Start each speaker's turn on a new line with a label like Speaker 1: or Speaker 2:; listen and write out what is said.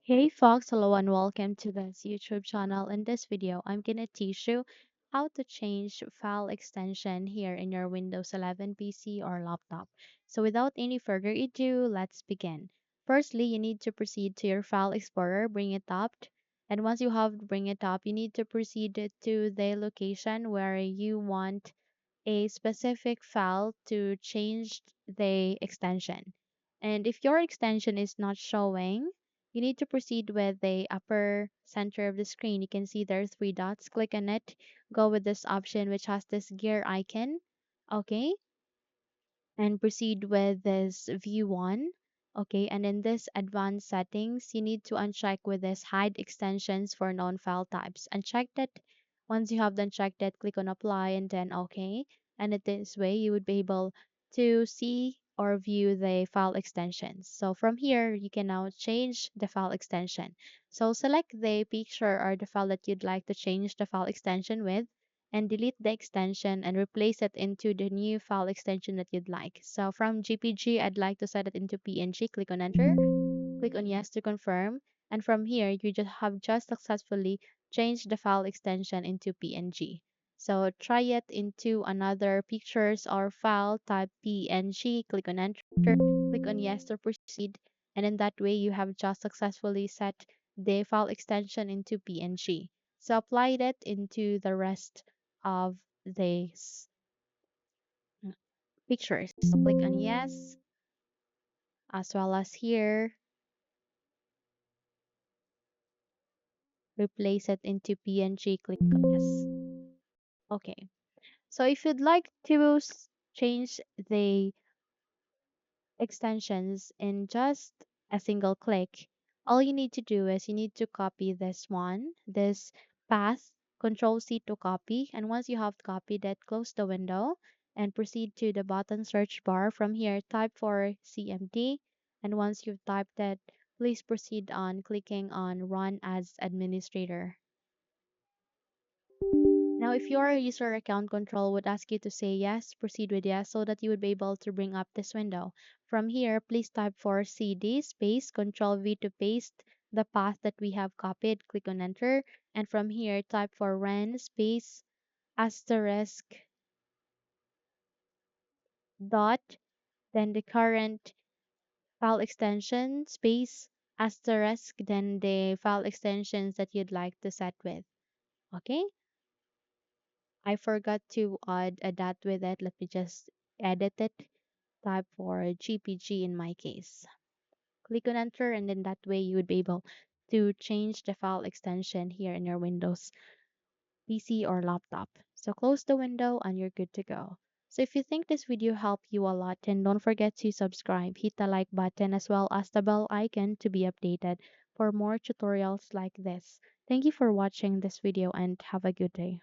Speaker 1: Hey folks, hello and welcome to this YouTube channel. In this video, I'm gonna teach you how to change file extension here in your Windows 11 PC or laptop. So without any further ado, let's begin. Firstly, you need to proceed to your file explorer, bring it up, and once you have bring it up, you need to proceed to the location where you want a specific file to change the extension. And if your extension is not showing, you need to proceed with the upper center of the screen. You can see there are three dots. Click on it. Go with this option which has this gear icon. Okay. And proceed with this view one. Okay. And in this advanced settings, you need to uncheck with this hide extensions for known file types. Uncheck that. Once you have done checked that, click on apply and then okay. And in this way, you would be able to see or view the file extensions. So from here, you can now change the file extension. So select the picture or the file that you'd like to change the file extension with and delete the extension and replace it into the new file extension that you'd like. So from GPG, I'd like to set it into PNG. Click on enter, click on yes to confirm. And from here, you just successfully changed the file extension into PNG. So try it into another pictures or file type PNG. Click on enter, click on yes to proceed. And in that way, you have just successfully set the file extension into PNG. So apply that into the rest of these pictures. So click on yes, as well as here, replace it into PNG, click on yes. Okay. So if you'd like to change the extensions in just a single click, all you need to do is you need to copy this one, this path, Control C to copy. And once you have copied it, close the window and proceed to the button search bar. From here, type for CMD. And once you've typed it, please proceed on clicking on Run as Administrator. Now, if your user account control would ask you to say yes, proceed with yes so that you would be able to bring up this window. From here, please type for CD space Control V to paste the path that we have copied. Click on enter. And from here, type for ren space asterisk dot, then the current file extension space asterisk, then the file extensions that you'd like to set with. Okay. I forgot to add a dot with it. Let me just edit it. Type for GPG in my case. Click on enter and then that way you would be able to change the file extension here in your Windows PC or laptop. So close the window and you're good to go. So if you think this video helped you a lot, then don't forget to subscribe, hit the like button as well as the bell icon to be updated for more tutorials like this. Thank you for watching this video and have a good day.